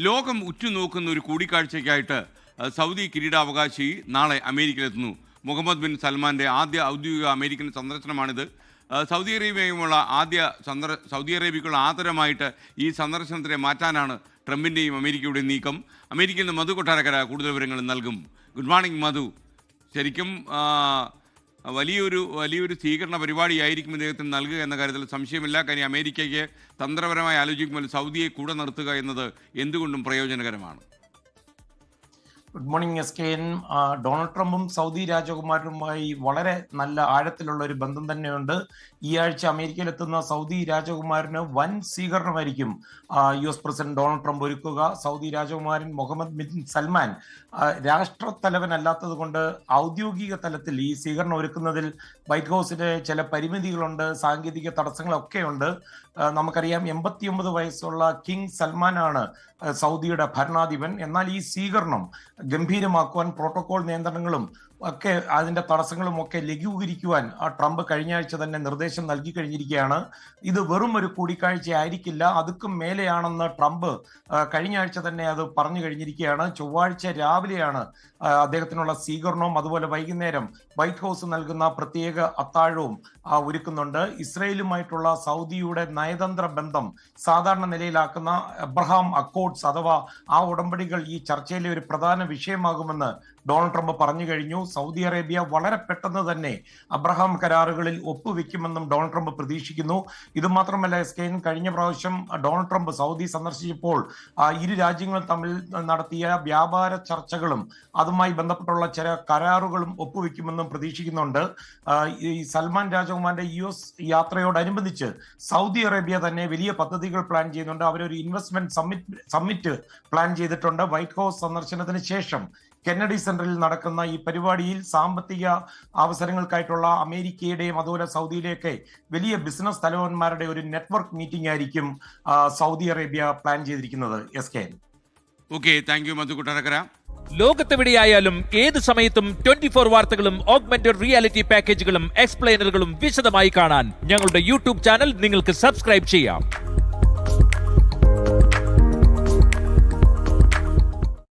ലോകം ഉറ്റുനോക്കുന്ന ഒരു കൂടിക്കാഴ്ചയ്ക്കായിട്ട് സൗദി കിരീടാവകാശി നാളെ അമേരിക്കയിലെത്തുന്നു. മുഹമ്മദ് ബിൻ സൽമാൻ്റെ ആദ്യ ഔദ്യോഗിക അമേരിക്കൻ സന്ദർശനമാണിത്. സൗദി അറേബ്യക്കുള്ള ആദരമായിട്ട് ഈ സന്ദർശനത്തിനെ മാറ്റാനാണ് ട്രംപിൻ്റെയും അമേരിക്കയുടെയും നീക്കം. അമേരിക്കയിൽ നിന്ന് മധു കൊട്ടാരക്കര കൂടുതൽ വിവരങ്ങൾ നൽകും. ഗുഡ് മോർണിംഗ് മധു. ശരിക്കും വലിയൊരു സ്വീകരണ പരിപാടിയായിരിക്കും ഇദ്ദേഹത്തിന് നൽകുക എന്ന കാര്യത്തിൽ സംശയമില്ല. കാര്യം അമേരിക്കയ്ക്ക് തന്ത്രപരമായി ആലോചിക്കുമ്പോൾ സൗദിയെ കൂടെ നിർത്തുക എന്നത് എന്തുകൊണ്ടും പ്രയോജനകരമാണ്. Good morning SKN. ഡൊണാൾഡ് ട്രംപും സൗദി രാജകുമാരനുമായി വളരെ നല്ല ആഴത്തിലുള്ള ഒരു ബന്ധം തന്നെയുണ്ട്. ഈ ആഴ്ച അമേരിക്കയിലെത്തുന്ന സൗദി രാജകുമാരന് വൻ സ്വീകരണമായിരിക്കും US പ്രസിഡന്റ് ഡൊണാൾഡ് ട്രംപ് ഒരുക്കുക. സൗദി രാജകുമാരൻ മുഹമ്മദ് ബിൻ സൽമാൻ രാഷ്ട്രത്തലവനല്ലാത്തത് കൊണ്ട് ഔദ്യോഗിക തലത്തിൽ ഈ സ്വീകരണം ഒരുക്കുന്നതിൽ വൈറ്റ് ഹൗസിന് ചില പരിമിതികളുണ്ട്, സാങ്കേതിക തടസ്സങ്ങളൊക്കെയുണ്ട്. നമുക്കറിയാം 89 വയസ്സുള്ള കിങ് സൽമാനാണ് സൗദിയുടെ ഭരണാധിപൻ. എന്നാൽ ഈ സ്വീകരണം ഗംഭീരമാക്കുവാൻ പ്രോട്ടോകോൾ നിയന്ത്രണങ്ങളും ഒക്കെ അതിന്റെ തടസ്സങ്ങളും ഒക്കെ ലഘൂകരിക്കുവാൻ ട്രംപ് കഴിഞ്ഞ ആഴ്ച തന്നെ നിർദ്ദേശം നൽകി കഴിഞ്ഞിരിക്കുകയാണ്. ഇത് വെറും ഒരു കൂടിക്കാഴ്ച ആയിരിക്കില്ല, അതുക്കും മേലെയാണെന്ന് ട്രംപ് കഴിഞ്ഞ ആഴ്ച തന്നെ അത് പറഞ്ഞു കഴിഞ്ഞിരിക്കുകയാണ്. ചൊവ്വാഴ്ച രാവിലെയാണ് അദ്ദേഹത്തിനുള്ള സ്വീകരണവും അതുപോലെ വൈകുന്നേരം വൈറ്റ് ഹൗസ് നൽകുന്ന പ്രത്യേക അത്താഴവും ഒരുക്കുന്നുണ്ട്. ഇസ്രയേലുമായിട്ടുള്ള സൗദിയുടെ നയതന്ത്ര ബന്ധം സാധാരണ നിലയിലാക്കുന്ന അബ്രഹാം അക്കോർഡ്സ് അഥവാ ആ ഉടമ്പടികൾ ഈ ചർച്ചയിലെ ഒരു പ്രധാന വിഷയമാകുമെന്ന് ഡൊണാൾഡ് ട്രംപ് പറഞ്ഞു കഴിഞ്ഞു. സൗദി അറേബ്യ വളരെ പെട്ടെന്ന് തന്നെ അബ്രഹാം കരാറുകളിൽ ഒപ്പുവെക്കുമെന്നും ഡൊണാൾഡ് ട്രംപ് പ്രതീക്ഷിക്കുന്നു. ഇത് മാത്രമല്ല SKN, കഴിഞ്ഞ പ്രാവശ്യം ഡൊണാൾഡ് ട്രംപ് സൗദി സന്ദർശിച്ചപ്പോൾ ഇരു രാജ്യങ്ങളും തമ്മിൽ നടത്തിയ വ്യാപാര ചർച്ചകളും അതുമായി ബന്ധപ്പെട്ടുള്ള ചില കരാറുകളും ഒപ്പുവെക്കുമെന്നും പ്രതീക്ഷിക്കുന്നുണ്ട്. ഈ സൽമാൻ രാജകുമാരന്റെ US യാത്രയോടനുബന്ധിച്ച് സൗദി അറേബ്യ തന്നെ വലിയ പദ്ധതികൾ പ്ലാൻ ചെയ്യുന്നുണ്ട്. അവരൊരു ഇൻവെസ്റ്റ്മെന്റ് സമ്മിറ്റ് പ്ലാൻ ചെയ്തിട്ടുണ്ട്. വൈറ്റ് ഹൗസ് സന്ദർശനത്തിന് ശേഷം കെന്നഡി സെന്ററിൽ നടക്കുന്ന ഈ പരിപാടിയിൽ സാമ്പത്തിക അവസരങ്ങൾക്കായിട്ടുള്ള അമേരിക്കയുടെയും അതുപോലെ സൗദിയിലെയൊക്കെ വലിയ ബിസിനസ് തലവന്മാരുടെ ഒരു നെറ്റ്വർക്ക് മീറ്റിംഗ് ആയിരിക്കും സൗദി അറേബ്യ പ്ലാൻ ചെയ്തിരിക്കുന്നത്. SKN. ഓക്കെ, താങ്ക് യു മധു കൊട്ടാരക്കര. ലോകത്തെവിടെയായാലും ഏത് സമയത്തും 24 വാർത്തകളും ഓഗ്മെന്റഡ് റിയാലിറ്റി പാക്കേജുകളും എക്സ്പ്ലെയിനറുകളും വിശദമായി കാണാൻ ഞങ്ങളുടെ യൂട്യൂബ് ചാനൽ നിങ്ങൾക്ക് സബ്സ്ക്രൈബ് ചെയ്യാം.